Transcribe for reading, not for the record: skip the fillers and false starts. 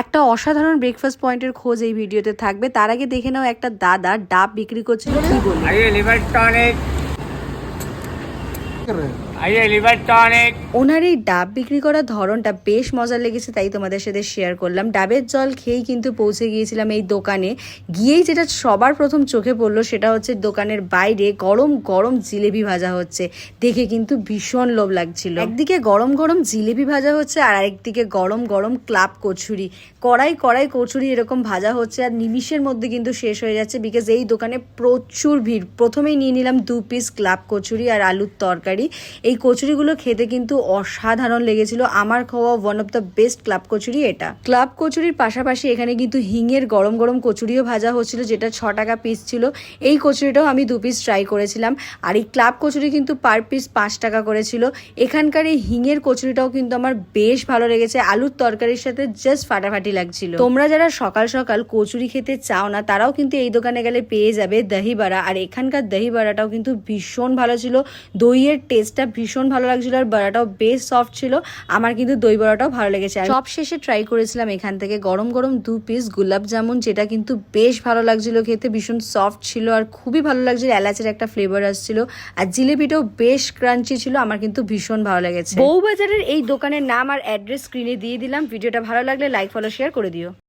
একটা অসাধারণ ব্রেকফাস্ট পয়েন্টের খোঁজ এই ভিডিওতে থাকবে। তার আগে দেখে নাও একটা দাদা ডাব বিক্রি করছিল কি বলে। ওনার এই ডাব বিক্রি করার ধরনটা বেশ মজার লেগেছে, তাই তোমাদের সাথে শেয়ার করলাম। ডাবের জল খেয়েই কিন্তু পৌঁছে গিয়েছিলাম এই দোকানে। গিয়েই যেটা সবার প্রথম চোখে পড়লো সেটা হচ্ছে দোকানের বাইরে গরম গরম জিলেবি ভাজা হচ্ছে। দেখে কিন্তু ভীষণ লোভ লাগছিল। একদিকে গরম গরম জিলেবি ভাজা হচ্ছে আর আরেকদিকে গরম গরম ক্লাব কচুরি। কড়াই কড়াই কচুরি এরকম ভাজা হচ্ছে আর নিমিষের মধ্যে কিন্তু শেষ হয়ে যাচ্ছে, বিকজ এই দোকানে প্রচুর ভিড়। প্রথমেই নিয়ে নিলাম 2 পিস ক্লাব কচুরি আর আলুর তরকারি। এই কচুরিগুলো খেতে কিন্তু অসাধারণ লেগেছিল। আমার খাওয়া one of the best club kachori এটা। ক্লাব কচুরির পাশাপাশি এখানে কিন্তু হিঙের গরম গরম কচুরিও ভাজা হচ্ছিল, যেটা 6 টাকা পিস ছিল। এই কচুরিটাও আমি 2 পিস ট্রাই করেছিলাম। আর এই ক্লাব কচুরি কিন্তু পার পিস 5 টাকা করেছিল। এখানকার এই হিঙের কচুরিটাও কিন্তু আমার বেশ ভালো লেগেছে। আলুর তরকারির সাথে জাস্ট ফাটাফাটি লাগছিল। তোমরা যারা সকাল সকাল কচুরি খেতে চাও না তারাও কিন্তু এই দোকানে গেলে পেয়ে যাবে দহি বাড়া। আর এখানকার দহি বাড়াটাও কিন্তু ভীষণ ভালো ছিল। দইয়ের টেস্টটা ভীষণ ভালো লাগছিল আর বড়াটাও বেশ সফট ছিল। আমার কিন্তু দই বড়াটাও ভালো লেগেছে। আর সব শেষে ট্রাই করেছিলাম এখান থেকে গরম গরম 2 পিস গোলাপ জামুন, যেটা কিন্তু বেশ ভালো লাগছিল খেতে। ভীষণ সফট ছিল আর খুবই ভালো লাগছিল। এলাচের একটা ফ্লেভার আসছিল আর জিলেবিটাও বেশ ক্রাঞ্চি ছিল। আমার কিন্তু ভীষণ ভালো লেগেছে। বউবাজারের এই দোকানের নাম আর অ্যাড্রেস স্ক্রিনে দিয়ে দিলাম। ভিডিওটা ভালো লাগলে লাইক ফলো শেয়ার করে দিও।